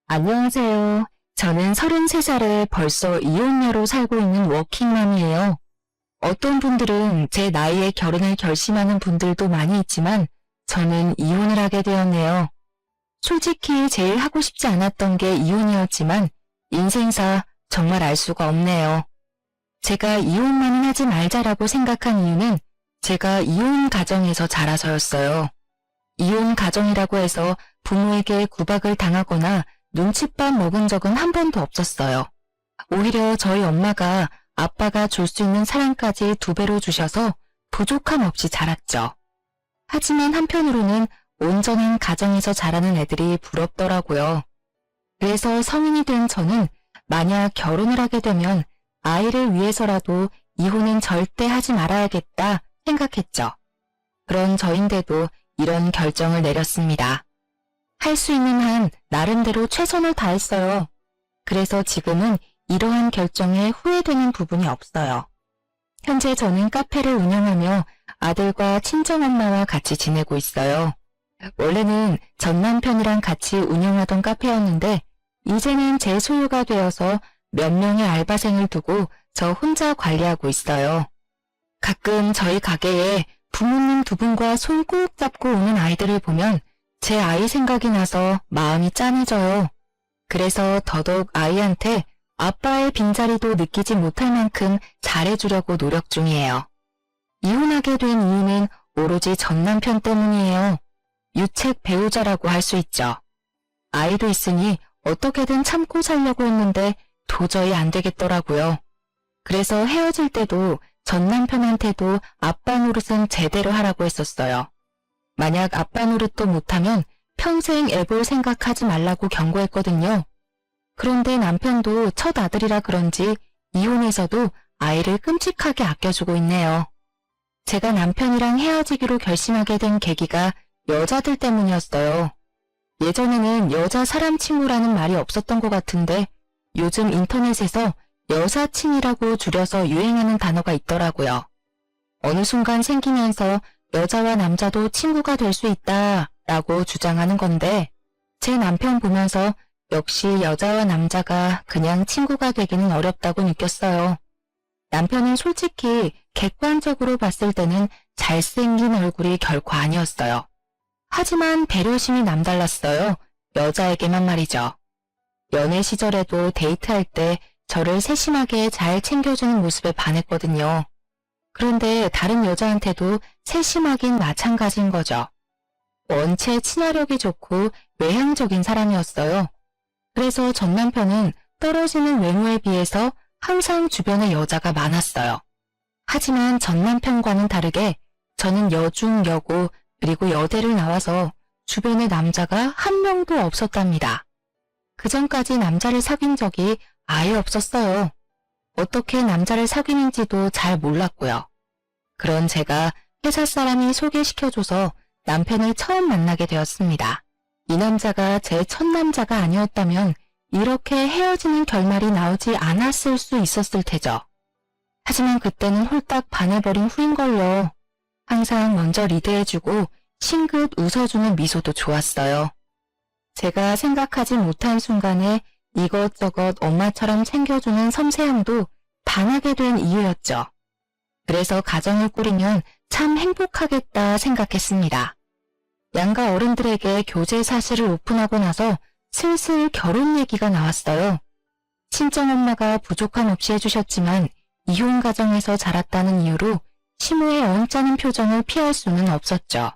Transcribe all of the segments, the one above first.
안녕하세요. 저는 33살에 벌써 이혼녀로 살고 있는 워킹맘이에요. 어떤 분들은 제 나이에 결혼을 결심하는 분들도 많이 있지만 저는 이혼을 하게 되었네요. 솔직히 제일 하고 싶지 않았던 게 이혼이었지만 인생사 정말 알 수가 없네요. 제가 이혼만은 하지 말자라고 생각한 이유는 제가 이혼 가정에서 자라서였어요. 이혼 가정이라고 해서 부모에게 구박을 당하거나 눈칫밥 먹은 적은 한 번도 없었어요. 오히려 저희 엄마가 아빠가 줄 수 있는 사랑까지 2배로 주셔서 부족함 없이 자랐죠. 하지만 한편으로는 온전한 가정에서 자라는 애들이 부럽더라고요. 그래서 성인이 된 저는 만약 결혼을 하게 되면 아이를 위해서라도 이혼은 절대 하지 말아야겠다 생각했죠. 그런 저인데도 이런 결정을 내렸습니다. 할 수 있는 한 나름대로 최선을 다했어요. 그래서 지금은 이러한 결정에 후회되는 부분이 없어요. 현재 저는 카페를 운영하며 아들과 친정엄마와 같이 지내고 있어요. 원래는 전 남편이랑 같이 운영하던 카페였는데 이제는 제 소유가 되어서 몇 명의 알바생을 두고 저 혼자 관리하고 있어요. 가끔 저희 가게에 부모님 2분과 손 꼭 잡고 오는 아이들을 보면 제 아이 생각이 나서 마음이 짠해져요. 그래서 더더욱 아이한테 아빠의 빈자리도 느끼지 못할 만큼 잘해주려고 노력 중이에요. 이혼하게 된 이유는 오로지 전 남편 때문이에요. 유책 배우자라고 할 수 있죠. 아이도 있으니 어떻게든 참고 살려고 했는데 도저히 안 되겠더라고요. 그래서 헤어질 때도 전 남편한테도 아빠 노릇은 제대로 하라고 했었어요. 만약 아빠 노릇도 못하면 평생 애볼 생각하지 말라고 경고했거든요. 그런데 남편도 첫 아들이라 그런지 이혼해서도 아이를 끔찍하게 아껴주고 있네요. 제가 남편이랑 헤어지기로 결심하게 된 계기가 여자들 때문이었어요. 예전에는 여자 사람 친구라는 말이 없었던 것 같은데 요즘 인터넷에서 여사친이라고 줄여서 유행하는 단어가 있더라고요. 어느 순간 생기면서 여자와 남자도 친구가 될 수 있다라고 주장하는 건데 제 남편 보면서 역시 여자와 남자가 그냥 친구가 되기는 어렵다고 느꼈어요. 남편은 솔직히 객관적으로 봤을 때는 잘생긴 얼굴이 결코 아니었어요. 하지만 배려심이 남달랐어요. 여자에게만 말이죠. 연애 시절에도 데이트할 때 저를 세심하게 잘 챙겨주는 모습에 반했거든요. 그런데 다른 여자한테도 세심하긴 마찬가지인 거죠. 원체 친화력이 좋고 외향적인 사람이었어요. 그래서 전 남편은 떨어지는 외모에 비해서 항상 주변에 여자가 많았어요. 하지만 전 남편과는 다르게 저는 여중, 여고, 그리고 여대를 나와서 주변에 남자가 한 명도 없었답니다. 그전까지 남자를 사귄 적이 아예 없었어요. 어떻게 남자를 사귀는지도 잘 몰랐고요. 그런 제가 회사 사람이 소개시켜줘서 남편을 처음 만나게 되었습니다. 이 남자가 제 첫 남자가 아니었다면 이렇게 헤어지는 결말이 나오지 않았을 수 있었을 테죠. 하지만 그때는 홀딱 반해버린 후인걸요. 항상 먼저 리드해주고 싱긋 웃어주는 미소도 좋았어요. 제가 생각하지 못한 순간에 이것저것 엄마처럼 챙겨주는 섬세함도 반하게 된 이유였죠. 그래서 가정을 꾸리면 참 행복하겠다 생각했습니다. 양가 어른들에게 교제 사실을 오픈하고 나서 슬슬 결혼 얘기가 나왔어요. 친정엄마가 부족함 없이 해주셨지만 이혼 가정에서 자랐다는 이유로 시모의 언짢은 표정을 피할 수는 없었죠.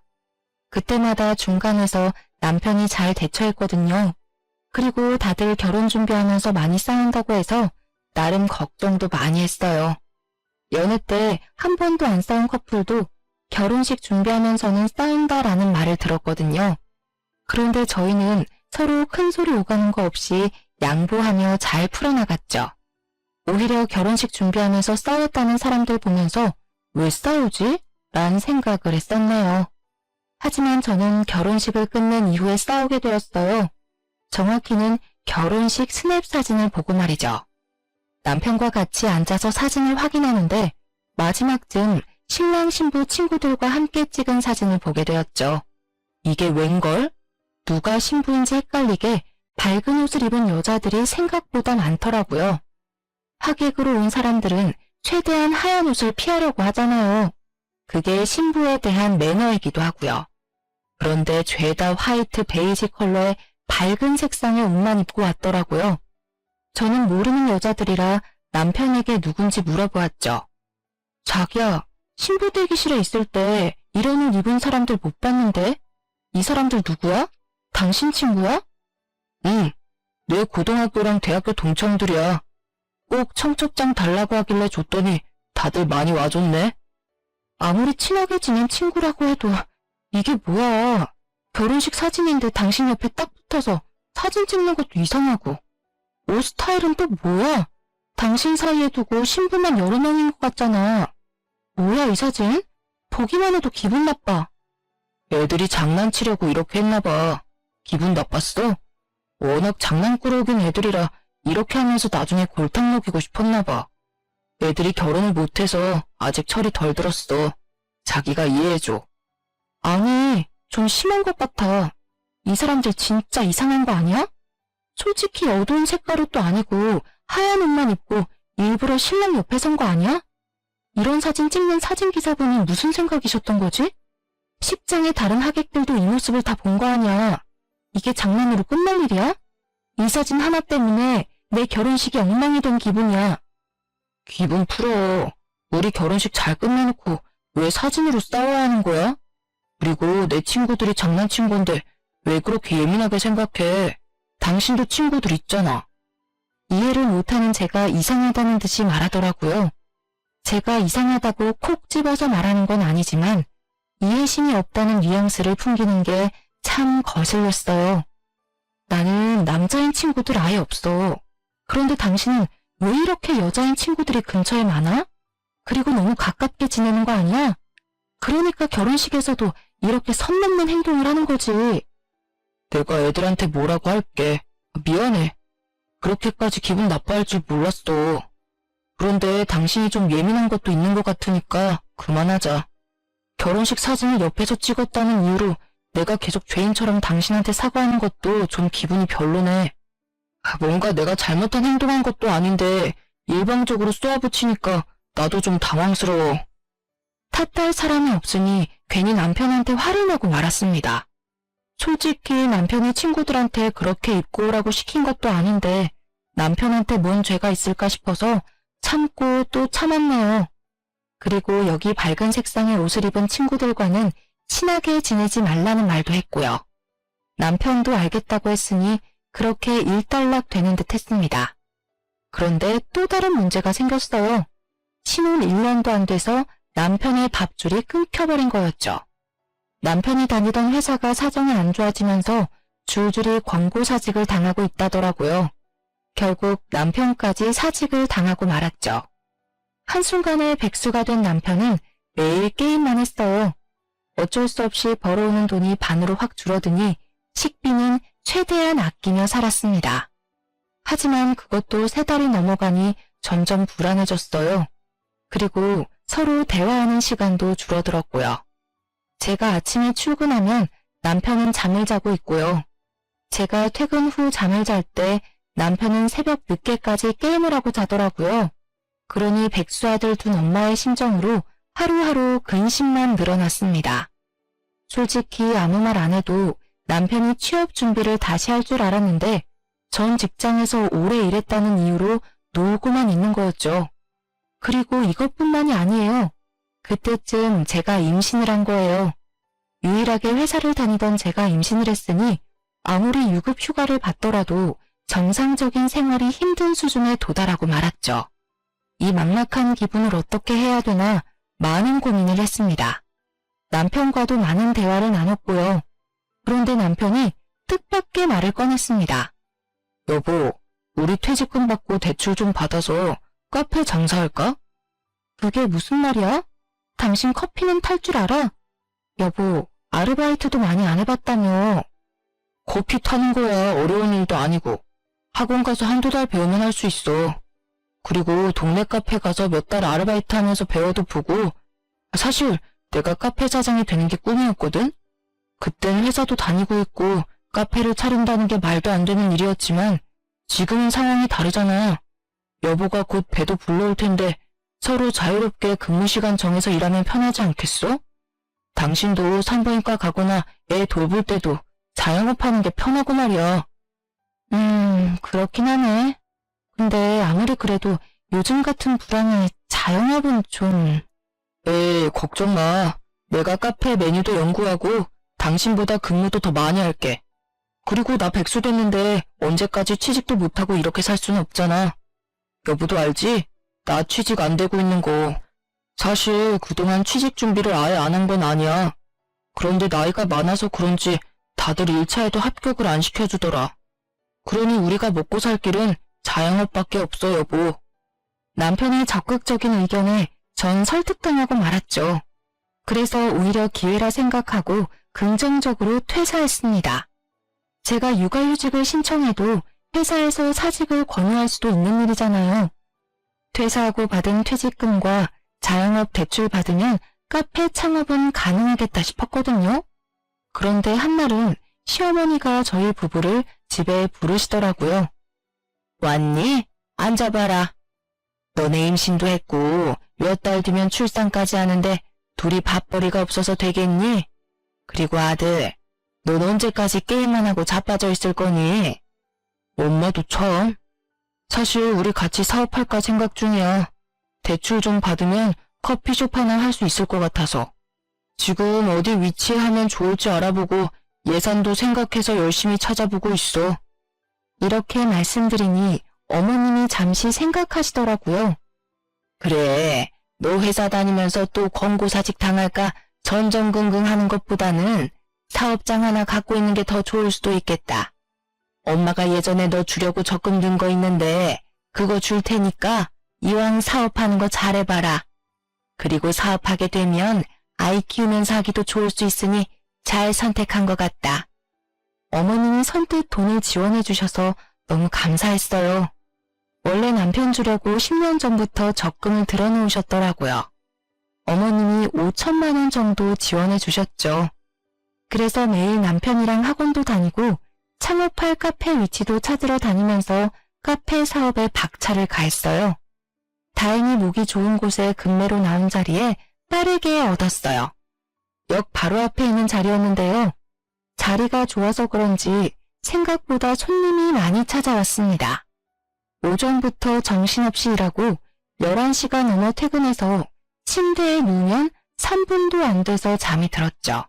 그때마다 중간에서 남편이 잘 대처했거든요. 그리고 다들 결혼 준비하면서 많이 싸운다고 해서 나름 걱정도 많이 했어요. 연애 때 한 번도 안 싸운 커플도 결혼식 준비하면서는 싸운다라는 말을 들었거든요. 그런데 저희는 서로 큰 소리 오가는 거 없이 양보하며 잘 풀어나갔죠. 오히려 결혼식 준비하면서 싸웠다는 사람들 보면서 왜 싸우지? 라는 생각을 했었네요. 하지만 저는 결혼식을 끝낸 이후에 싸우게 되었어요. 정확히는 결혼식 스냅 사진을 보고 말이죠. 남편과 같이 앉아서 사진을 확인하는데 마지막쯤 신랑 신부 친구들과 함께 찍은 사진을 보게 되었죠. 이게 웬걸? 누가 신부인지 헷갈리게 밝은 옷을 입은 여자들이 생각보다 많더라고요. 하객으로 온 사람들은 최대한 하얀 옷을 피하려고 하잖아요. 그게 신부에 대한 매너이기도 하고요. 그런데 죄다 화이트 베이지 컬러의 밝은 색상의 옷만 입고 왔더라고요. 저는 모르는 여자들이라 남편에게 누군지 물어보았죠. 자기야, 신부 대기실에 있을 때 이런 옷 입은 사람들 못 봤는데? 이 사람들 누구야? 당신 친구야? 응, 내 고등학교랑 대학교 동창들이야. 꼭 청첩장 달라고 하길래 줬더니 다들 많이 와줬네. 아무리 친하게 지낸 친구라고 해도 이게 뭐야. 결혼식 사진인데 당신 옆에 딱 붙어서 사진 찍는 것도 이상하고. 옷 스타일은 또 뭐야? 당신 사이에 두고 신부만 여러 명인 것 같잖아. 뭐야 이 사진? 보기만 해도 기분 나빠. 애들이 장난치려고 이렇게 했나 봐. 기분 나빴어? 워낙 장난꾸러기인 애들이라 이렇게 하면서 나중에 골탕 먹이고 싶었나 봐. 애들이 결혼을 못해서 아직 철이 덜 들었어. 자기가 이해해줘. 아니, 좀 심한 것 같아. 이 사람들 진짜 이상한 거 아니야? 솔직히 어두운 색깔 옷도 아니고 하얀 옷만 입고 일부러 신랑 옆에 선 거 아니야? 이런 사진 찍는 사진기사분이 무슨 생각이셨던 거지? 식장의 다른 하객들도 이 모습을 다 본 거 아니야. 이게 장난으로 끝날 일이야? 이 사진 하나 때문에 내 결혼식이 엉망이 된 기분이야. 기분 풀어. 우리 결혼식 잘 끝내놓고 왜 사진으로 싸워야 하는 거야? 그리고 내 친구들이 장난친 건데 왜 그렇게 예민하게 생각해? 당신도 친구들 있잖아. 이해를 못하는 제가 이상하다는 듯이 말하더라고요. 제가 이상하다고 콕 집어서 말하는 건 아니지만 이해심이 없다는 뉘앙스를 풍기는 게 참 거슬렸어요. 나는 남자인 친구들 아예 없어. 그런데 당신은 왜 이렇게 여자인 친구들이 근처에 많아? 그리고 너무 가깝게 지내는 거 아니야? 그러니까 결혼식에서도 이렇게 선 넘는 행동을 하는 거지. 내가 애들한테 뭐라고 할게. 미안해. 그렇게까지 기분 나빠할 줄 몰랐어. 그런데 당신이 좀 예민한 것도 있는 것 같으니까 그만하자. 결혼식 사진을 옆에서 찍었다는 이유로 내가 계속 죄인처럼 당신한테 사과하는 것도 좀 기분이 별로네. 뭔가 내가 잘못한 행동한 것도 아닌데 일방적으로 쏘아붙이니까 나도 좀 당황스러워. 탓할 사람이 없으니 괜히 남편한테 화를 내고 말았습니다. 솔직히 남편이 친구들한테 그렇게 입고 오라고 시킨 것도 아닌데 남편한테 뭔 죄가 있을까 싶어서 참고 또 참았네요. 그리고 여기 밝은 색상의 옷을 입은 친구들과는 친하게 지내지 말라는 말도 했고요. 남편도 알겠다고 했으니 그렇게 일단락 되는 듯 했습니다. 그런데 또 다른 문제가 생겼어요. 신혼 1년도 안 돼서 남편의 밥줄이 끊겨버린 거였죠. 남편이 다니던 회사가 사정이 안 좋아지면서 줄줄이 광고 사직을 당하고 있다더라고요. 결국 남편까지 사직을 당하고 말았죠. 한순간에 백수가 된 남편은 매일 게임만 했어요. 어쩔 수 없이 벌어오는 돈이 반으로 확 줄어드니 식비는 최대한 아끼며 살았습니다. 하지만 그것도 3달이 넘어가니 점점 불안해졌어요. 그리고 서로 대화하는 시간도 줄어들었고요. 제가 아침에 출근하면 남편은 잠을 자고 있고요. 제가 퇴근 후 잠을 잘 때 남편은 새벽 늦게까지 게임을 하고 자더라고요. 그러니 백수아들 둔 엄마의 심정으로 하루하루 근심만 늘어났습니다. 솔직히 아무 말 안 해도 남편이 취업 준비를 다시 할 줄 알았는데 전 직장에서 오래 일했다는 이유로 놀고만 있는 거였죠. 그리고 이것뿐만이 아니에요. 그때쯤 제가 임신을 한 거예요. 유일하게 회사를 다니던 제가 임신을 했으니 아무리 유급 휴가를 받더라도 정상적인 생활이 힘든 수준에 도달하고 말았죠. 이 막막한 기분을 어떻게 해야 되나 많은 고민을 했습니다. 남편과도 많은 대화를 나눴고요. 그런데 남편이 뜻밖의 말을 꺼냈습니다. 여보, 우리 퇴직금 받고 대출 좀 받아서 카페 장사할까? 그게 무슨 말이야? 당신 커피는 탈 줄 알아? 여보, 아르바이트도 많이 안 해봤다며. 커피 타는 거야 어려운 일도 아니고. 학원 가서 1~2달 배우면 할 수 있어. 그리고 동네 카페 가서 몇 달 아르바이트 하면서 배워도 보고. 사실 내가 카페 사장이 되는 게 꿈이었거든? 그땐 회사도 다니고 있고 카페를 차린다는 게 말도 안 되는 일이었지만 지금은 상황이 다르잖아. 여보가 곧 배도 불러올 텐데 서로 자유롭게 근무 시간 정해서 일하면 편하지 않겠어? 당신도 산부인과 가거나 애 돌볼 때도 자영업하는 게 편하고 말이야. 그렇긴 하네. 근데 아무리 그래도 요즘 같은 불황에 자영업은 좀... 에이, 걱정 마. 내가 카페 메뉴도 연구하고 당신보다 근무도 더 많이 할게. 그리고 나 백수 됐는데 언제까지 취직도 못하고 이렇게 살 수는 없잖아. 여보도 알지? 나 취직 안 되고 있는 거. 사실 그동안 취직 준비를 아예 안 한 건 아니야. 그런데 나이가 많아서 그런지 다들 1차에도 합격을 안 시켜주더라. 그러니 우리가 먹고 살 길은 자영업밖에 없어, 여보. 남편의 적극적인 의견에 전 설득당하고 말았죠. 그래서 오히려 기회라 생각하고 긍정적으로 퇴사했습니다. 제가 육아휴직을 신청해도 회사에서 사직을 권유할 수도 있는 일이잖아요. 퇴사하고 받은 퇴직금과 자영업 대출 받으면 카페 창업은 가능하겠다 싶었거든요. 그런데 한날은 시어머니가 저희 부부를 집에 부르시더라고요. 왔니? 앉아봐라. 너네 임신도 했고 몇 달 뒤면 출산까지 하는데 둘이 밥벌이가 없어서 되겠니? 그리고 아들, 넌 언제까지 게임만 하고 자빠져 있을 거니? 엄마도 참. 사실 우리 같이 사업할까 생각 중이야. 대출 좀 받으면 커피숍 하나 할 수 있을 것 같아서. 지금 어디 위치에 하면 좋을지 알아보고 예산도 생각해서 열심히 찾아보고 있어. 이렇게 말씀드리니 어머님이 잠시 생각하시더라고요. 그래, 너 회사 다니면서 또 권고사직 당할까 전전긍긍 하는 것보다는 사업장 하나 갖고 있는 게 더 좋을 수도 있겠다. 엄마가 예전에 너 주려고 적금 든 거 있는데 그거 줄 테니까 이왕 사업하는 거 잘해봐라. 그리고 사업하게 되면 아이 키우면서 하기도 좋을 수 있으니 잘 선택한 것 같다. 어머님이 선뜻 돈을 지원해 주셔서 너무 감사했어요. 원래 남편 주려고 10년 전부터 적금을 들어놓으셨더라고요. 어머님이 5천만 원 정도 지원해 주셨죠. 그래서 매일 남편이랑 학원도 다니고 창업할 카페 위치도 찾으러 다니면서 카페 사업에 박차를 가했어요. 다행히 목이 좋은 곳에 금매로 나온 자리에 빠르게 얻었어요. 역 바로 앞에 있는 자리였는데요. 자리가 좋아서 그런지 생각보다 손님이 많이 찾아왔습니다. 오전부터 정신없이 일하고 11시가 넘어 퇴근해서 침대에 누우면 3분도 안 돼서 잠이 들었죠.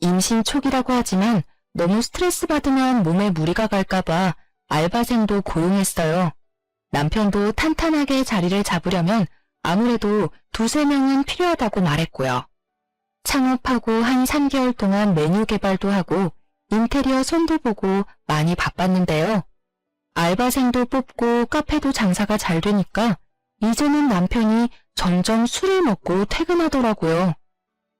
임신 초기라고 하지만 너무 스트레스 받으면 몸에 무리가 갈까봐 알바생도 고용했어요. 남편도 탄탄하게 자리를 잡으려면 아무래도 2~3명은 필요하다고 말했고요. 창업하고 한 3개월 동안 메뉴 개발도 하고 인테리어 손도 보고 많이 바빴는데요. 알바생도 뽑고 카페도 장사가 잘 되니까 이제는 남편이 점점 술을 먹고 퇴근하더라고요.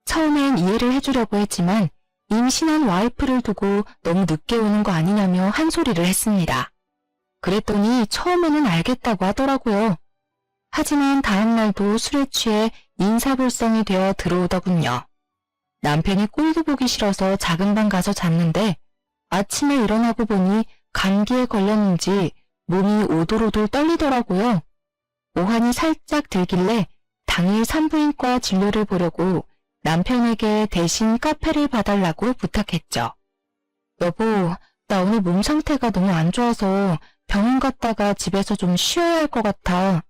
처음엔 이해를 해주려고 했지만 임신한 와이프를 두고 너무 늦게 오는 거 아니냐며 한 소리를 했습니다. 그랬더니 처음에는 알겠다고 하더라고요. 하지만 다음날도 술에 취해 인사불성이 되어 들어오더군요. 남편이 꼴도 보기 싫어서 작은 방 가서 잤는데 아침에 일어나고 보니 감기에 걸렸는지 몸이 오돌오돌 떨리더라고요. 오한이 살짝 들길래 당일 산부인과 진료를 보려고 남편에게 대신 카페를 봐달라고 부탁했죠. 여보, 나 오늘 몸 상태가 너무 안 좋아서 병원 갔다가 집에서 좀 쉬어야 할 것 같아.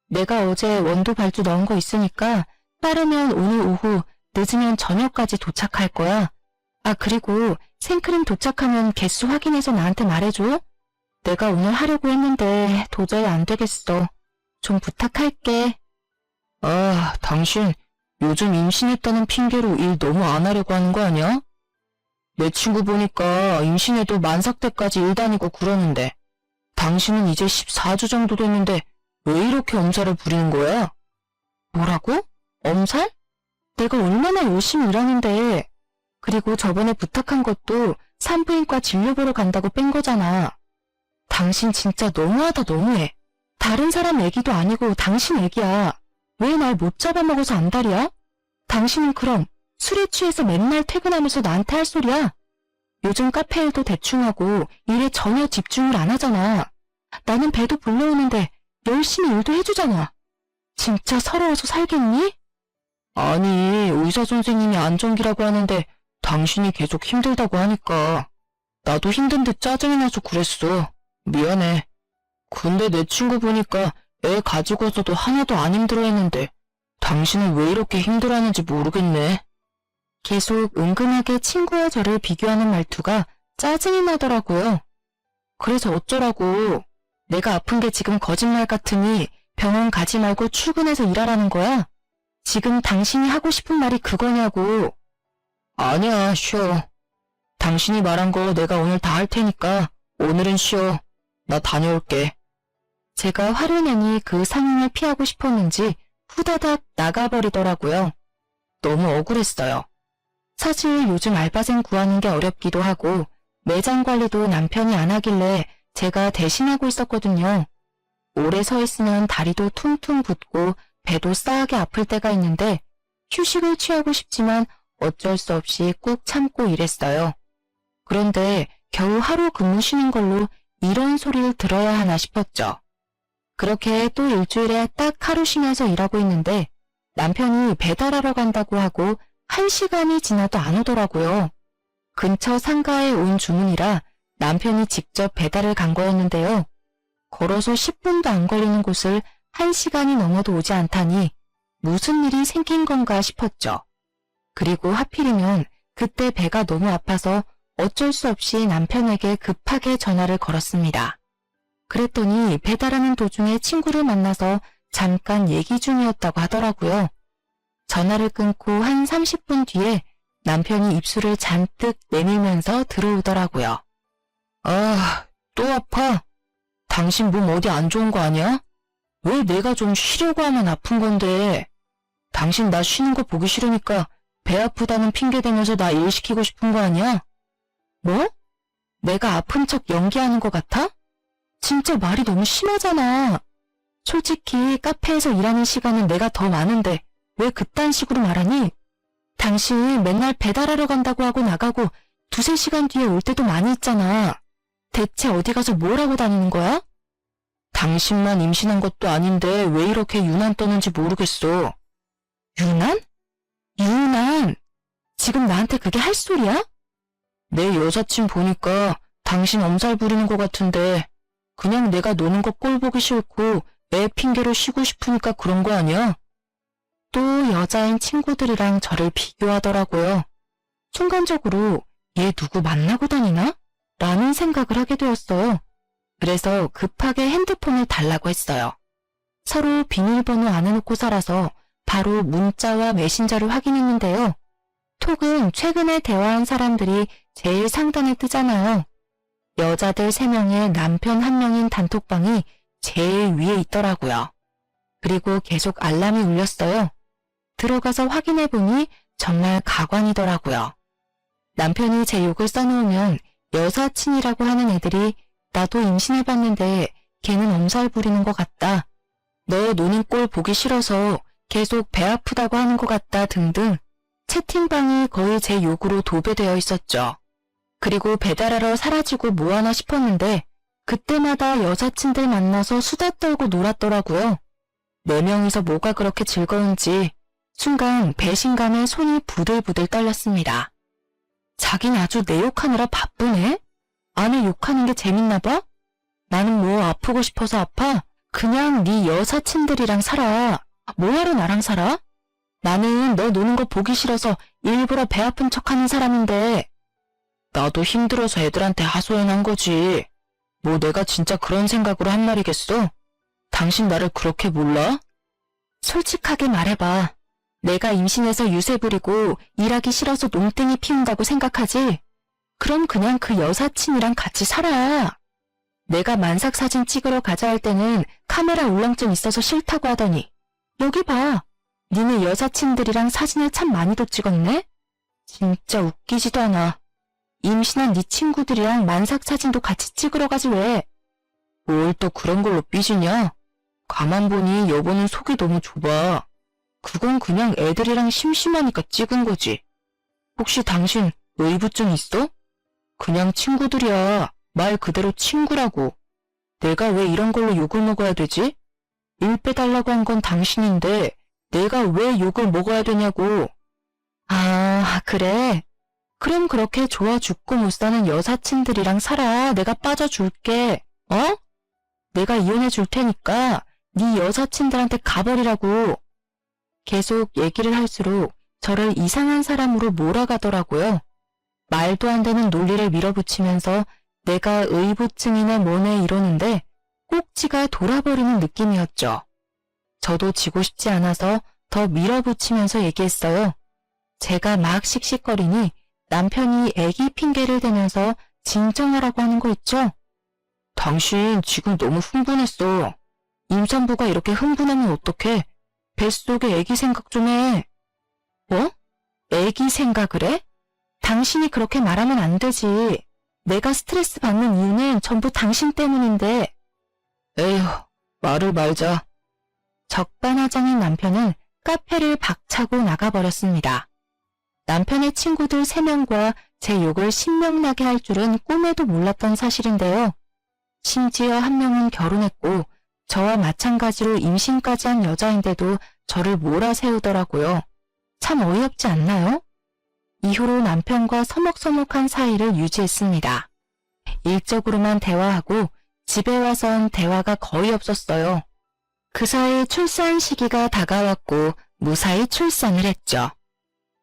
내가 어제 원두 발주 넣은 거 있으니까 빠르면 오늘 오후, 늦으면 저녁까지 도착할 거야. 아, 그리고 생크림 도착하면 개수 확인해서 나한테 말해줘. 내가 오늘 하려고 했는데 도저히 안 되겠어. 좀 부탁할게. 아, 당신 요즘 임신했다는 핑계로 일 너무 안 하려고 하는 거 아니야? 내 친구 보니까 임신해도 만삭 때까지 일 다니고 그러는데 당신은 이제 14주 정도 됐는데 왜 이렇게 엄살을 부리는 거야? 뭐라고? 엄살? 내가 얼마나 열심히 일하는데. 그리고 저번에 부탁한 것도 산부인과 진료 보러 간다고 뺀 거잖아. 당신 진짜 너무하다 너무해. 다른 사람 애기도 아니고 당신 애기야. 왜 날 못 잡아먹어서 안달이야? 당신은 그럼 술에 취해서 맨날 퇴근하면서 나한테 할 소리야? 요즘 카페 일도 대충 하고 일에 전혀 집중을 안 하잖아. 나는 배도 불러오는데 열심히 일도 해주잖아. 진짜 서러워서 살겠니? 아니, 의사 선생님이 안정기라고 하는데 당신이 계속 힘들다고 하니까 나도 힘든데 짜증이 나서 그랬어. 미안해. 근데 내 친구 보니까 애 가지고서도 하나도 안 힘들어했는데 당신은 왜 이렇게 힘들어하는지 모르겠네. 계속 은근하게 친구와 저를 비교하는 말투가 짜증이 나더라고요. 그래서 어쩌라고. 내가 아픈 게 지금 거짓말 같으니 병원 가지 말고 출근해서 일하라는 거야? 지금 당신이 하고 싶은 말이 그거냐고. 아니야, 쉬어. 당신이 말한 거 내가 오늘 다 할 테니까 오늘은 쉬어. 나 다녀올게. 제가 화를 내니 그 상황을 피하고 싶었는지 후다닥 나가버리더라고요. 너무 억울했어요. 사실 요즘 알바생 구하는 게 어렵기도 하고 매장 관리도 남편이 안 하길래 제가 대신하고 있었거든요. 오래 서 있으면 다리도 퉁퉁 붓고 배도 싸하게 아플 때가 있는데 휴식을 취하고 싶지만 어쩔 수 없이 꾹 참고 일했어요. 그런데 겨우 하루 근무 쉬는 걸로 이런 소리를 들어야 하나 싶었죠. 그렇게 또 일주일에 딱 하루 쉬면서 일하고 있는데 남편이 배달하러 간다고 하고 1시간이 지나도 안 오더라고요. 근처 상가에 온 주문이라 남편이 직접 배달을 간 거였는데요. 걸어서 10분도 안 걸리는 곳을 1시간이 넘어도 오지 않다니 무슨 일이 생긴 건가 싶었죠. 그리고 하필이면 그때 배가 너무 아파서 어쩔 수 없이 남편에게 급하게 전화를 걸었습니다. 그랬더니 배달하는 도중에 친구를 만나서 잠깐 얘기 중이었다고 하더라고요. 전화를 끊고 한 30분 뒤에 남편이 입술을 잔뜩 내밀면서 들어오더라고요. 아, 또 아파? 당신 몸 어디 안 좋은 거 아니야? 왜 내가 좀 쉬려고 하면 아픈 건데? 당신 나 쉬는 거 보기 싫으니까 배 아프다는 핑계 대면서 나 일 시키고 싶은 거 아니야? 뭐? 내가 아픈 척 연기하는 것 같아? 진짜 말이 너무 심하잖아. 솔직히 카페에서 일하는 시간은 내가 더 많은데 왜 그딴 식으로 말하니? 당신 맨날 배달하러 간다고 하고 나가고 2~3시간 뒤에 올 때도 많이 있잖아. 대체 어디 가서 뭘 하고 다니는 거야? 당신만 임신한 것도 아닌데 왜 이렇게 유난 떠는지 모르겠어. 유난? 유난? 지금 나한테 그게 할 소리야? 내 여사친 보니까 당신 엄살 부리는 것 같은데 그냥 내가 노는 거 꼴 보기 싫고 애 핑계로 쉬고 싶으니까 그런 거 아니야? 또 여자인 친구들이랑 저를 비교하더라고요. 순간적으로 얘 누구 만나고 다니나? 라는 생각을 하게 되었어요. 그래서 급하게 핸드폰을 달라고 했어요. 서로 비밀번호 안 해놓고 살아서 바로 문자와 메신저를 확인했는데요. 톡은 최근에 대화한 사람들이 제일 상단에 뜨잖아요. 여자들 3명에 남편 1명인 단톡방이 제일 위에 있더라고요. 그리고 계속 알람이 울렸어요. 들어가서 확인해보니 정말 가관이더라고요. 남편이 제 욕을 써놓으면 여사친이라고 하는 애들이 나도 임신해봤는데 걔는 엄살 부리는 것 같다. 너 노는 꼴 보기 싫어서 계속 배 아프다고 하는 것 같다 등등 채팅방이 거의 제 욕으로 도배되어 있었죠. 그리고 배달하러 사라지고 뭐하나 싶었는데 그때마다 여사친들 만나서 수다 떨고 놀았더라고요. 4명이서 뭐가 그렇게 즐거운지 순간 배신감에 손이 부들부들 떨렸습니다. 자긴 아주 내 욕하느라 바쁘네? 아내 욕하는 게 재밌나 봐? 나는 뭐 아프고 싶어서 아파? 그냥 네 여사친들이랑 살아. 뭐하러 나랑 살아? 나는 너 노는 거 보기 싫어서 일부러 배 아픈 척하는 사람인데 나도 힘들어서 애들한테 하소연한 거지. 뭐 내가 진짜 그런 생각으로 한 말이겠어? 당신 나를 그렇게 몰라? 솔직하게 말해봐. 내가 임신해서 유세 부리고 일하기 싫어서 농땡이 피운다고 생각하지? 그럼 그냥 그 여사친이랑 같이 살아. 내가 만삭 사진 찍으러 가자 할 때는 카메라 울렁증 있어서 싫다고 하더니 여기 봐. 니네 여사친들이랑 사진을 참 많이도 찍었네? 진짜 웃기지도 않아. 임신한 네 친구들이랑 만삭 사진도 같이 찍으러 가지 왜? 뭘 또 그런 걸로 삐지냐? 가만 보니 여보는 속이 너무 좁아. 그건 그냥 애들이랑 심심하니까 찍은 거지. 혹시 당신 의부증 있어? 그냥 친구들이야. 말 그대로 친구라고. 내가 왜 이런 걸로 욕을 먹어야 되지? 일 빼달라고 한 건 당신인데 내가 왜 욕을 먹어야 되냐고. 아, 그래? 그럼 그렇게 좋아 죽고 못 사는 여사친들이랑 살아. 내가 빠져줄게. 어? 내가 이혼해 줄 테니까 네 여사친들한테 가버리라고. 계속 얘기를 할수록 저를 이상한 사람으로 몰아가더라고요. 말도 안 되는 논리를 밀어붙이면서 내가 의부증이네 뭐네 이러는데 꼭지가 돌아버리는 느낌이었죠. 저도 지고 싶지 않아서 더 밀어붙이면서 얘기했어요. 제가 막 씩씩거리니 남편이 애기 핑계를 대면서 진정하라고 하는 거 있죠? 당신 지금 너무 흥분했어. 임산부가 이렇게 흥분하면 어떡해? 뱃속에 애기 생각 좀 해. 뭐? 애기 생각을 해? 당신이 그렇게 말하면 안 되지. 내가 스트레스 받는 이유는 전부 당신 때문인데. 에휴, 말을 말자. 적반하장인 남편은 카페를 박차고 나가버렸습니다. 남편의 친구들 3명과 제 욕을 신명나게 할 줄은 꿈에도 몰랐던 사실인데요. 심지어 한 명은 결혼했고 저와 마찬가지로 임신까지 한 여자인데도 저를 몰아세우더라고요. 참 어이없지 않나요? 이후로 남편과 서먹서먹한 사이를 유지했습니다. 일적으로만 대화하고 집에 와선 대화가 거의 없었어요. 그 사이 출산 시기가 다가왔고 무사히 출산을 했죠.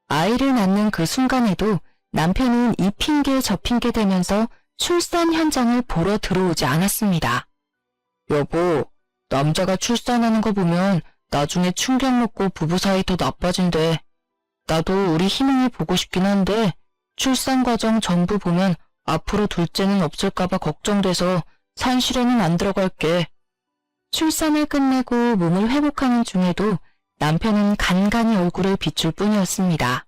아이를 낳는 그 순간에도 남편은 이 핑계 저 핑계 대면서 출산 현장을 보러 들어오지 않았습니다. 여보, 남자가 출산하는 거 보면 나중에 충격 먹고 부부 사이 더 나빠진대. 나도 우리 희몽이 보고 싶긴 한데 출산 과정 전부 보면 앞으로 둘째는 없을까봐 걱정돼서 산실에는 안 들어갈게. 출산을 끝내고 몸을 회복하는 중에도 남편은 간간히 얼굴을 비출 뿐이었습니다.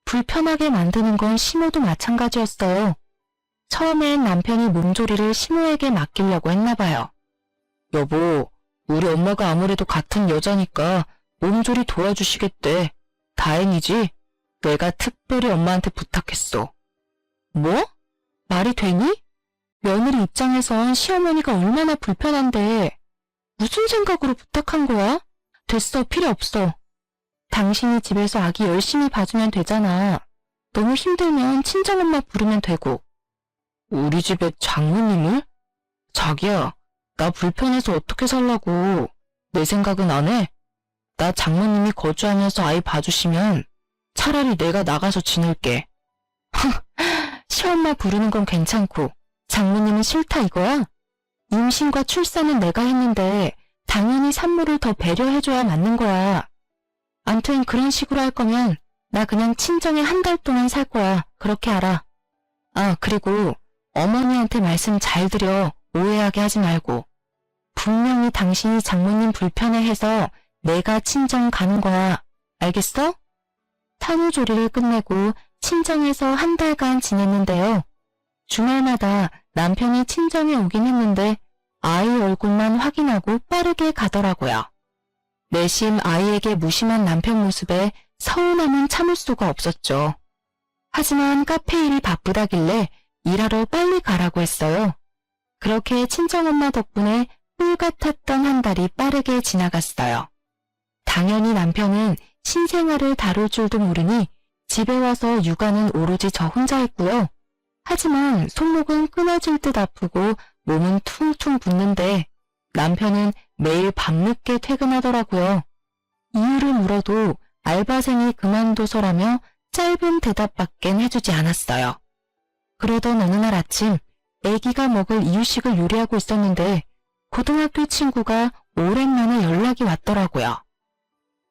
불편하게 만드는 건 시모도 마찬가지였어요. 처음엔 남편이 몸조리를 시모에게 맡기려고 했나 봐요. 여보, 우리 엄마가 아무래도 같은 여자니까 몸조리 도와주시겠대. 다행이지? 내가 특별히 엄마한테 부탁했어. 뭐? 말이 되니? 며느리 입장에선 시어머니가 얼마나 불편한데 무슨 생각으로 부탁한 거야? 됐어, 필요 없어. 당신이 집에서 아기 열심히 봐주면 되잖아. 너무 힘들면 친정엄마 부르면 되고. 우리 집에 장모님을? 자기야, 나 불편해서 어떻게 살라고. 내 생각은 안 해? 나 장모님이 거주하면서 아이 봐주시면 차라리 내가 나가서 지낼게. 시엄마 부르는 건 괜찮고 장모님은 싫다 이거야? 임신과 출산은 내가 했는데 당연히 산모를 더 배려해줘야 맞는 거야. 암튼 그런 식으로 할 거면 나 그냥 친정에 한 달 동안 살 거야. 그렇게 알아. 아, 그리고 어머니한테 말씀 잘 드려. 오해하게 하지 말고. 분명히 당신이 장모님 불편해해서 내가 친정 가는 거야. 알겠어? 산후조리를 끝내고 친정에서 한 달간 지냈는데요. 주말마다 남편이 친정에 오긴 했는데 아이 얼굴만 확인하고 빠르게 가더라고요. 내심 아이에게 무심한 남편 모습에 서운함은 참을 수가 없었죠. 하지만 카페 일이 바쁘다길래 일하러 빨리 가라고 했어요. 그렇게 친정엄마 덕분에 꿀 같았던 한 달이 빠르게 지나갔어요. 당연히 남편은 신생아를 다룰 줄도 모르니 집에 와서 육아는 오로지 저 혼자 했고요. 하지만 손목은 끊어질 듯 아프고 몸은 퉁퉁 붓는데 남편은 매일 밤늦게 퇴근하더라고요. 이유를 물어도 알바생이 그만둬서라며 짧은 대답밖엔 해주지 않았어요. 그러던 어느 날 아침 아기가 먹을 이유식을 요리하고 있었는데 고등학교 친구가 오랜만에 연락이 왔더라고요.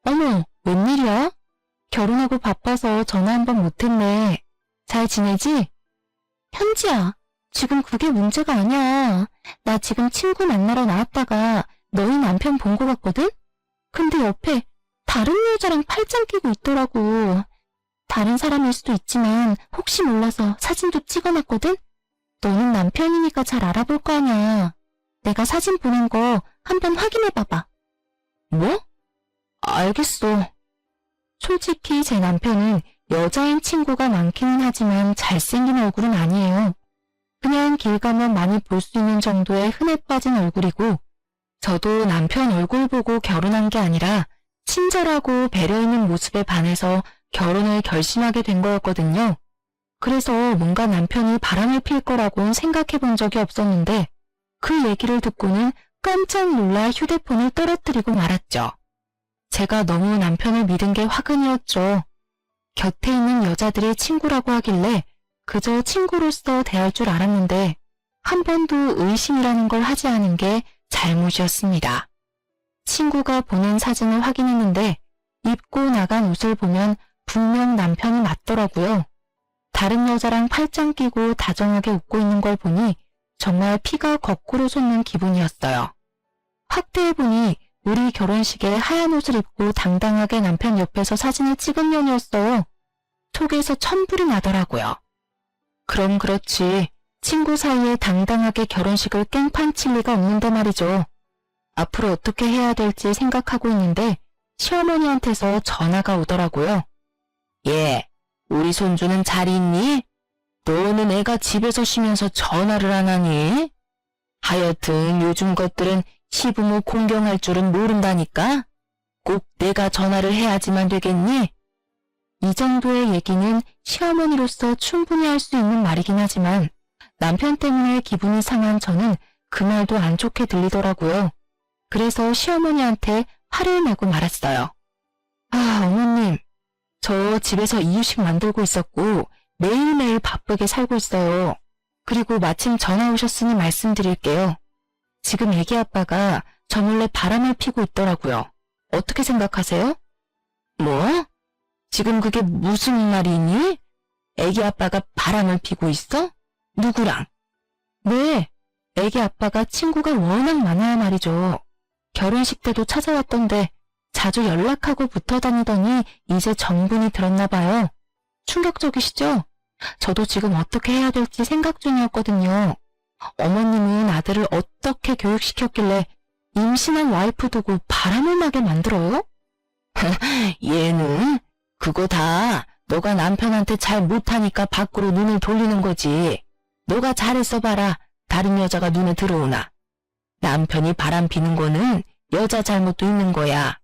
어머, 웬일이야? 결혼하고 바빠서 전화 한 번 못했네. 잘 지내지? 현지야, 지금 그게 문제가 아니야. 나 지금 친구 만나러 나왔다가 너희 남편 본 것 같거든? 근데 옆에 다른 여자랑 팔짱 끼고 있더라고. 다른 사람일 수도 있지만 혹시 몰라서 사진도 찍어놨거든? 너는 남편이니까 잘 알아볼 거 아니야. 내가 사진 보낸 거 한번 확인해봐봐. 뭐? 알겠어. 솔직히 제 남편은 여자인 친구가 많기는 하지만 잘생긴 얼굴은 아니에요. 그냥 길 가면 많이 볼 수 있는 정도의 흔해 빠진 얼굴이고, 저도 남편 얼굴 보고 결혼한 게 아니라 친절하고 배려 있는 모습에 반해서 결혼을 결심하게 된 거였거든요. 그래서 뭔가 남편이 바람을 필 거라고는 생각해 본 적이 없었는데 그 얘기를 듣고는 깜짝 놀라 휴대폰을 떨어뜨리고 말았죠. 제가 너무 남편을 믿은 게 화근이었죠. 곁에 있는 여자들이 친구라고 하길래 그저 친구로서 대할 줄 알았는데 한 번도 의심이라는 걸 하지 않은 게 잘못이었습니다. 친구가 보낸 사진을 확인했는데 입고 나간 옷을 보면 분명 남편이 맞더라고요. 다른 여자랑 팔짱 끼고 다정하게 웃고 있는 걸 보니 정말 피가 거꾸로 솟는 기분이었어요. 확대해보니 우리 결혼식에 하얀 옷을 입고 당당하게 남편 옆에서 사진을 찍은 년이었어요. 속에서 천불이 나더라고요. 그럼 그렇지. 친구 사이에 당당하게 결혼식을 깽판 칠 리가 없는데 말이죠. 앞으로 어떻게 해야 될지 생각하고 있는데 시어머니한테서 전화가 오더라고요. 예, 우리 손주는 잘 있니? 너는 애가 집에서 쉬면서 전화를 안 하니? 하여튼 요즘 것들은 시부모 공경할 줄은 모른다니까? 꼭 내가 전화를 해야지만 되겠니? 이 정도의 얘기는 시어머니로서 충분히 할 수 있는 말이긴 하지만 남편 때문에 기분이 상한 저는 그 말도 안 좋게 들리더라고요. 그래서 시어머니한테 화를 내고 말았어요. 아, 어머님, 저 집에서 이유식 만들고 있었고 매일매일 바쁘게 살고 있어요. 그리고 마침 전화 오셨으니 말씀드릴게요. 지금 애기 아빠가 저 몰래 바람을 피고 있더라고요. 어떻게 생각하세요? 뭐? 지금 그게 무슨 말이니? 애기 아빠가 바람을 피고 있어? 누구랑? 네, 애기 아빠가 친구가 워낙 많아야 말이죠. 결혼식 때도 찾아왔던데 자주 연락하고 붙어 다니더니 이제 정분이 들었나 봐요. 충격적이시죠? 저도 지금 어떻게 해야 될지 생각 중이었거든요. 어머님은 아들을 어떻게 교육시켰길래 임신한 와이프 두고 바람을 나게 만들어요? 얘는 그거 다 너가 남편한테 잘 못하니까 밖으로 눈을 돌리는 거지. 너가 잘했어 봐라. 다른 여자가 눈에 들어오나. 남편이 바람 피는 거는 여자 잘못도 있는 거야.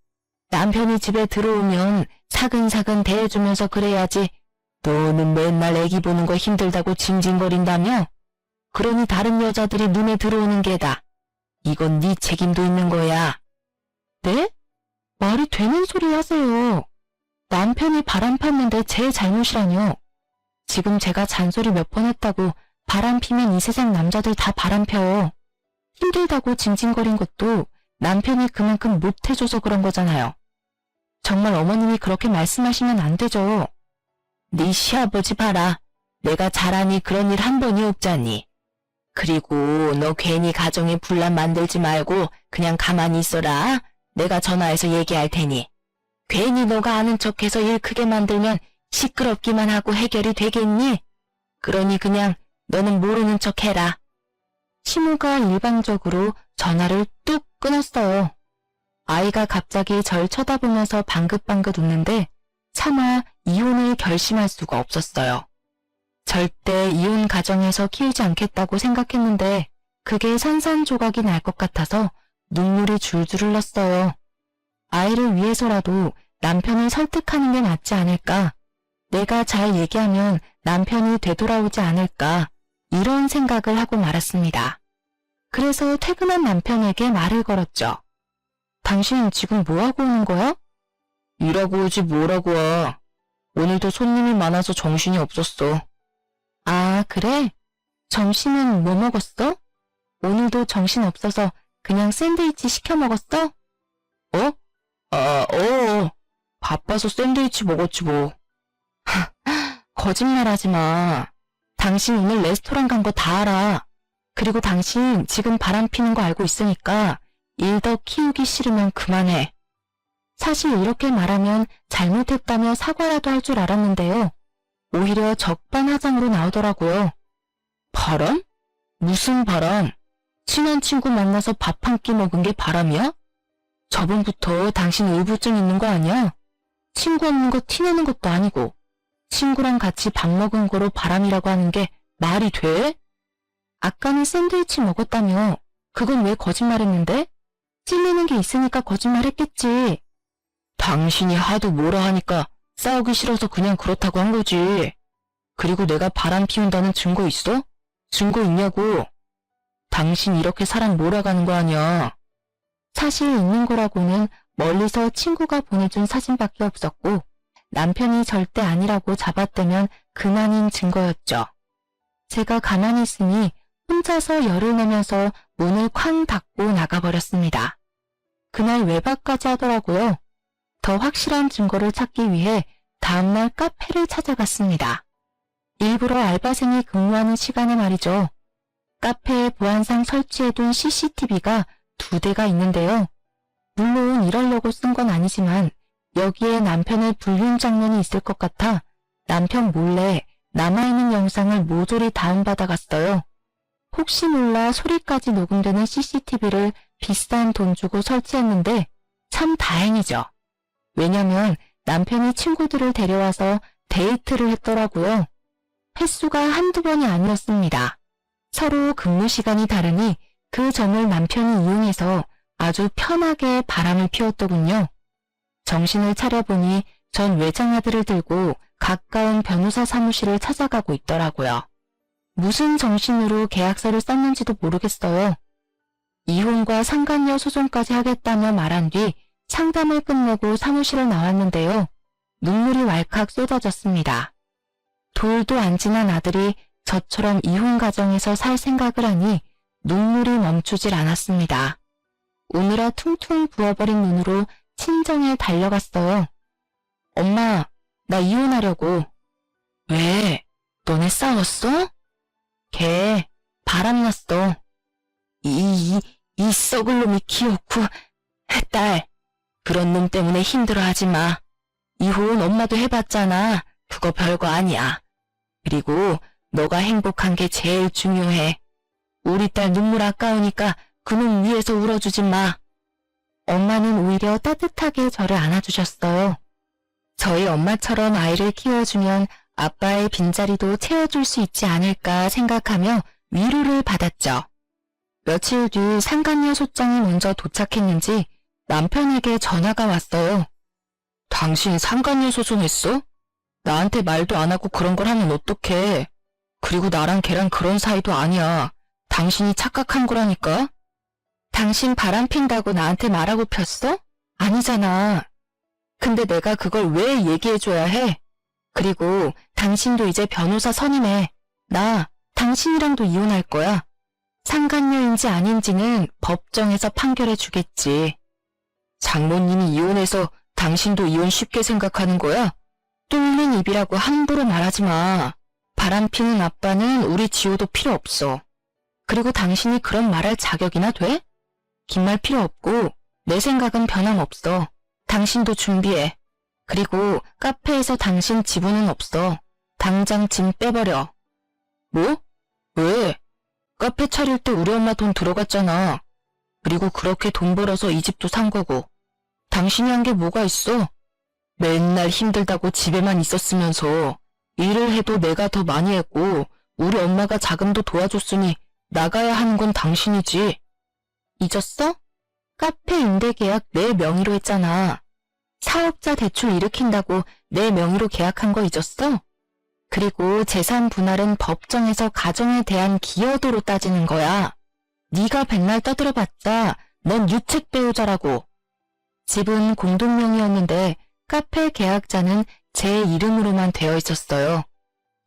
남편이 집에 들어오면 사근사근 대해주면서 그래야지. 너는 맨날 애기 보는 거 힘들다고 징징거린다며? 그러니 다른 여자들이 눈에 들어오는 게다. 이건 네 책임도 있는 거야. 네? 말이 되는 소리 하세요. 남편이 바람 폈는데 제 잘못이라뇨. 지금 제가 잔소리 몇 번 했다고 바람 피면 이 세상 남자들 다 바람 펴요. 힘들다고 징징거린 것도 남편이 그만큼 못해줘서 그런 거잖아요. 정말 어머님이 그렇게 말씀하시면 안 되죠. 네 시아버지 봐라. 내가 잘하니 그런 일 한 번이 없잖니. 그리고 너 괜히 가정에 분란 만들지 말고 그냥 가만히 있어라. 내가 전화해서 얘기할 테니. 괜히 너가 아는 척해서 일 크게 만들면 시끄럽기만 하고 해결이 되겠니? 그러니 그냥 너는 모르는 척 해라. 시무가 일방적으로 전화를 뚝 끊었어요. 아이가 갑자기 절 쳐다보면서 방긋방긋 웃는데 차마 이혼을 결심할 수가 없었어요. 절대 이혼 가정에서 키우지 않겠다고 생각했는데 그게 산산조각이 날 것 같아서 눈물이 줄줄 흘렀어요. 아이를 위해서라도 남편을 설득하는 게 낫지 않을까? 내가 잘 얘기하면 남편이 되돌아오지 않을까? 이런 생각을 하고 말았습니다. 그래서 퇴근한 남편에게 말을 걸었죠. 당신 지금 뭐하고 오는 거야? 일하고 오지 뭐라고 와. 오늘도 손님이 많아서 정신이 없었어. 아, 그래? 점심은 뭐 먹었어? 오늘도 정신 없어서 그냥 샌드위치 시켜 먹었어? 어? 바빠서 샌드위치 먹었지 뭐. 거짓말하지 마. 당신 오늘 레스토랑 간 거 다 알아. 그리고 당신 지금 바람 피는 거 알고 있으니까 일 더 키우기 싫으면 그만해. 사실 이렇게 말하면 잘못했다며 사과라도 할 줄 알았는데요. 오히려 적반하장으로 나오더라고요. 바람? 무슨 바람? 친한 친구 만나서 밥 한 끼 먹은 게 바람이야? 저번부터 당신 의부증 있는 거 아니야? 친구 없는 거 티내는 것도 아니고 친구랑 같이 밥 먹은 거로 바람이라고 하는 게 말이 돼? 아까는 샌드위치 먹었다며. 그건 왜 거짓말했는데? 찔리는 게 있으니까 거짓말했겠지. 당신이 하도 뭐라 하니까 싸우기 싫어서 그냥 그렇다고 한 거지. 그리고 내가 바람 피운다는 증거 있어? 증거 있냐고. 당신 이렇게 사람 몰아가는 거 아니야. 사실 있는 거라고는 멀리서 친구가 보내준 사진밖에 없었고 남편이 절대 아니라고 잡아떼면 그만인 증거였죠. 제가 가만히 있으니 혼자서 열을 내면서 문을 쾅 닫고 나가버렸습니다. 그날 외박까지 하더라고요. 더 확실한 증거를 찾기 위해 다음날 카페를 찾아갔습니다. 일부러 알바생이 근무하는 시간에 말이죠. 카페에 보안상 설치해둔 CCTV가 2대가 있는데요. 물론 이러려고 쓴 건 아니지만 여기에 남편의 불륜 장면이 있을 것 같아 남편 몰래 남아있는 영상을 모조리 다운받아갔어요. 혹시 몰라 소리까지 녹음되는 CCTV를 비싼 돈 주고 설치했는데 참 다행이죠. 왜냐면 남편이 친구들을 데려와서 데이트를 했더라고요. 횟수가 한두 번이 아니었습니다. 서로 근무 시간이 다르니 그 점을 남편이 이용해서 아주 편하게 바람을 피웠더군요. 정신을 차려보니 전 외장하드를 들고 가까운 변호사 사무실을 찾아가고 있더라고요. 무슨 정신으로 계약서를 썼는지도 모르겠어요. 이혼과 상간녀 소송까지 하겠다며 말한 뒤 상담을 끝내고 사무실을 나왔는데요. 눈물이 왈칵 쏟아졌습니다. 돌도 안 지난 아들이 저처럼 이혼 가정에서 살 생각을 하니 눈물이 멈추질 않았습니다. 우느라 퉁퉁 부어버린 눈으로 친정에 달려갔어요. 엄마, 나 이혼하려고. 왜? 너네 싸웠어? 걔 바람났어. 이 썩을 놈이 귀엽고. 딸, 그런 놈 때문에 힘들어하지 마. 이혼 엄마도 해봤잖아. 그거 별거 아니야. 그리고 너가 행복한 게 제일 중요해. 우리 딸 눈물 아까우니까 그놈 위에서 울어주지 마. 엄마는 오히려 따뜻하게 저를 안아주셨어요. 저희 엄마처럼 아이를 키워주면 아빠의 빈자리도 채워줄 수 있지 않을까 생각하며 위로를 받았죠. 며칠 뒤 상간녀 소장이 먼저 도착했는지 남편에게 전화가 왔어요. 당신 상간녀 소송했어? 나한테 말도 안 하고 그런 걸 하면 어떡해. 그리고 나랑 걔랑 그런 사이도 아니야. 당신이 착각한 거라니까. 당신 바람 핀다고 나한테 말하고 폈어? 아니잖아. 근데 내가 그걸 왜 얘기해줘야 해? 그리고 당신도 이제 변호사 선임해. 나 당신이랑도 이혼할 거야. 상간녀인지 아닌지는 법정에서 판결해 주겠지. 장모님이 이혼해서 당신도 이혼 쉽게 생각하는 거야? 뚫린 입이라고 함부로 말하지 마. 바람 피는 아빠는 우리 지호도 필요 없어. 그리고 당신이 그런 말할 자격이나 돼? 긴 말 필요 없고 내 생각은 변함없어. 당신도 준비해. 그리고 카페에서 당신 지분은 없어. 당장 짐 빼버려. 뭐? 왜? 카페 차릴 때 우리 엄마 돈 들어갔잖아. 그리고 그렇게 돈 벌어서 이 집도 산 거고. 당신이 한 게 뭐가 있어? 맨날 힘들다고 집에만 있었으면서 일을 해도 내가 더 많이 했고 우리 엄마가 자금도 도와줬으니 나가야 하는 건 당신이지. 잊었어? 카페 임대 계약 내 명의로 했잖아. 사업자 대출 일으킨다고 내 명의로 계약한 거 잊었어? 그리고 재산 분할은 법정에서 가정에 대한 기여도로 따지는 거야. 네가 백날 떠들어봤자 넌 유책 배우자라고. 집은 공동명의였는데 카페 계약자는 제 이름으로만 되어 있었어요.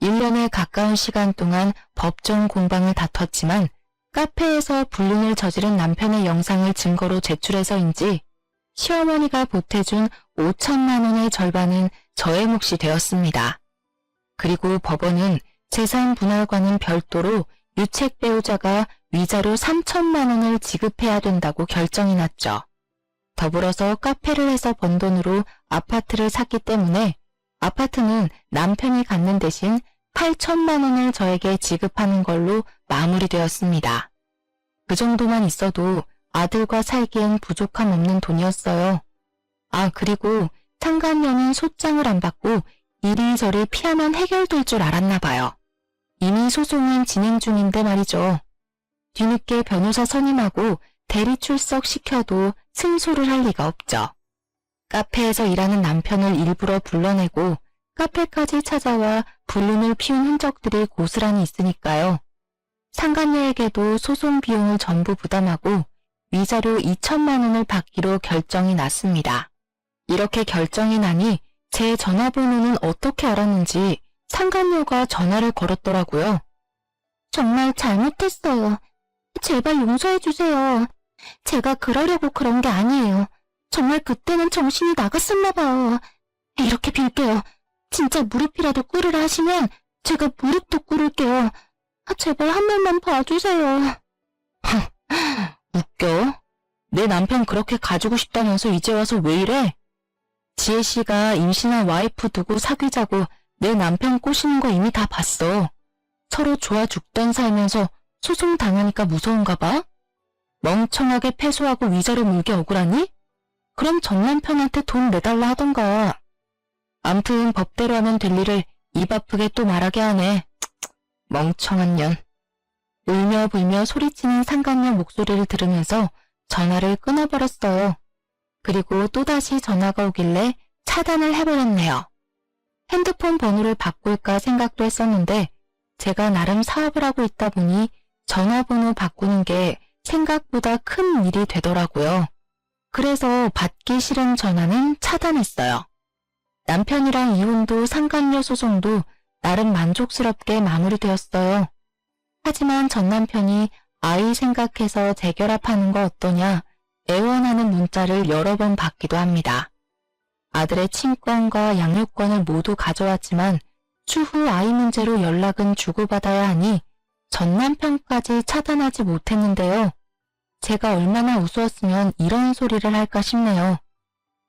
1년에 가까운 시간 동안 법정 공방을 다퉜지만 카페에서 불륜을 저지른 남편의 영상을 증거로 제출해서인지 시어머니가 보태준 5천만 원의 절반은 저의 몫이 되었습니다. 그리고 법원은 재산 분할과는 별도로 유책 배우자가 위자료 3천만 원을 지급해야 된다고 결정이 났죠. 더불어서 카페를 해서 번 돈으로 아파트를 샀기 때문에 아파트는 남편이 갖는 대신 8천만 원을 저에게 지급하는 걸로 마무리되었습니다. 그 정도만 있어도 아들과 살기엔 부족함 없는 돈이었어요. 아, 그리고 상간녀는 소장을 안 받고 이리저리 피하면 해결될 줄 알았나 봐요. 이미 소송은 진행 중인데 말이죠. 뒤늦게 변호사 선임하고 대리 출석시켜도 승소를 할 리가 없죠. 카페에서 일하는 남편을 일부러 불러내고 카페까지 찾아와 불륜을 피운 흔적들이 고스란히 있으니까요. 상간녀에게도 소송 비용을 전부 부담하고 위자료 2천만 원을 받기로 결정이 났습니다. 이렇게 결정이 나니 제 전화번호는 어떻게 알았는지 상간녀가 전화를 걸었더라고요. 정말 잘못했어요. 제발 용서해 주세요. 제가 그러려고 그런 게 아니에요. 정말 그때는 정신이 나갔었나 봐요. 이렇게 빌게요. 진짜 무릎이라도 꿇으라 하시면 제가 무릎도 꿇을게요. 제발 한 번만 봐주세요. 웃겨? 내 남편 그렇게 가지고 싶다면서 이제 와서 왜 이래? 지혜 씨가 임신한 와이프 두고 사귀자고 내 남편 꼬시는 거 이미 다 봤어. 서로 좋아 죽던 살면서 소송 당하니까 무서운가 봐? 멍청하게 패소하고 위자료 물게 억울하니? 그럼 전 남편한테 돈 내달라 하던가. 암튼 법대로 하면 될 일을 입 아프게 또 말하게 하네. 멍청한 년. 울며 불며 소리치는 상간녀 목소리를 들으면서 전화를 끊어버렸어요. 그리고 또다시 전화가 오길래 차단을 해버렸네요. 핸드폰 번호를 바꿀까 생각도 했었는데 제가 나름 사업을 하고 있다 보니 전화번호 바꾸는 게 생각보다 큰 일이 되더라고요. 그래서 받기 싫은 전화는 차단했어요. 남편이랑 이혼도 상간녀 소송도 나름 만족스럽게 마무리되었어요. 하지만 전 남편이 아이 생각해서 재결합하는 거 어떠냐 애원하는 문자를 여러 번 받기도 합니다. 아들의 친권과 양육권을 모두 가져왔지만 추후 아이 문제로 연락은 주고받아야 하니 전 남편까지 차단하지 못했는데요. 제가 얼마나 우스웠으면 이런 소리를 할까 싶네요.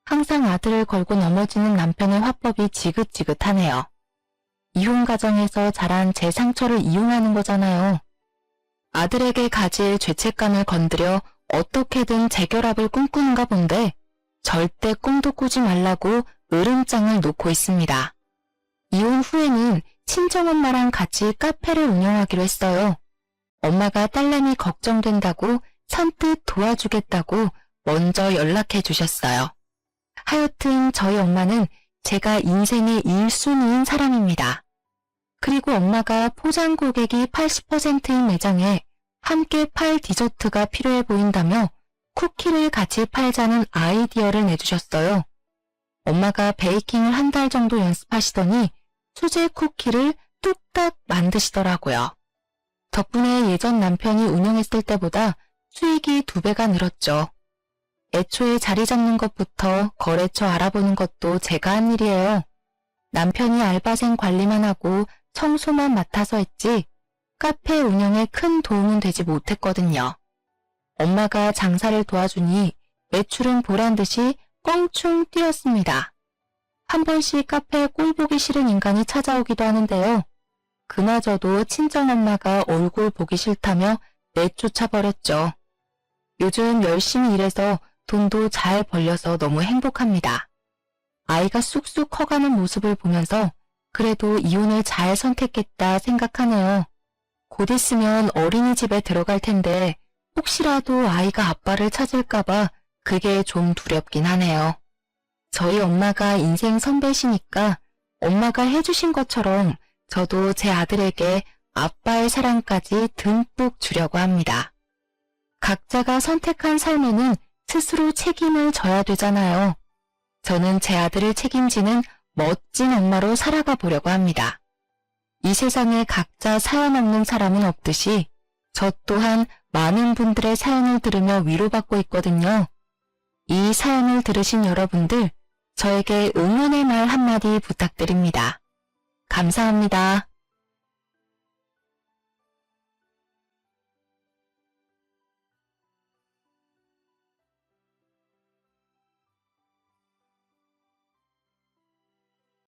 항상 아들을 걸고 넘어지는 남편의 화법이 지긋지긋하네요. 이혼 가정에서 자란 제 상처를 이용하는 거잖아요. 아들에게 가질 죄책감을 건드려 어떻게든 재결합을 꿈꾸는가 본데 절대 꿈도 꾸지 말라고 으름장을 놓고 있습니다. 이혼 후에는 친정엄마랑 같이 카페를 운영하기로 했어요. 엄마가 딸내미 걱정된다고 선뜻 도와주겠다고 먼저 연락해 주셨어요. 하여튼 저희 엄마는 제가 인생의 1순위인 사람입니다. 그리고 엄마가 포장 고객이 80%인 매장에 함께 팔 디저트가 필요해 보인다며 쿠키를 같이 팔자는 아이디어를 내주셨어요. 엄마가 베이킹을 한 달 정도 연습하시더니 수제 쿠키를 뚝딱 만드시더라고요. 덕분에 예전 남편이 운영했을 때보다 수익이 2배가 늘었죠. 애초에 자리 잡는 것부터 거래처 알아보는 것도 제가 한 일이에요. 남편이 알바생 관리만 하고 청소만 맡아서 했지 카페 운영에 큰 도움은 되지 못했거든요. 엄마가 장사를 도와주니 매출은 보란듯이 껑충 뛰었습니다. 한 번씩 카페에 꼴 보기 싫은 인간이 찾아오기도 하는데요. 그마저도 친정엄마가 얼굴 보기 싫다며 내쫓아버렸죠. 요즘 열심히 일해서 돈도 잘 벌려서 너무 행복합니다. 아이가 쑥쑥 커가는 모습을 보면서 그래도 이혼을 잘 선택했다 생각하네요. 곧 있으면 어린이집에 들어갈 텐데 혹시라도 아이가 아빠를 찾을까봐 그게 좀 두렵긴 하네요. 저희 엄마가 인생 선배시니까 엄마가 해주신 것처럼 저도 제 아들에게 아빠의 사랑까지 듬뿍 주려고 합니다. 각자가 선택한 삶에는 스스로 책임을 져야 되잖아요. 저는 제 아들을 책임지는 멋진 엄마로 살아가 보려고 합니다. 이 세상에 각자 사연 없는 사람은 없듯이 저 또한 많은 분들의 사연을 들으며 위로받고 있거든요. 이 사연을 들으신 여러분들, 저에게 응원의 말 한마디 부탁드립니다. 감사합니다.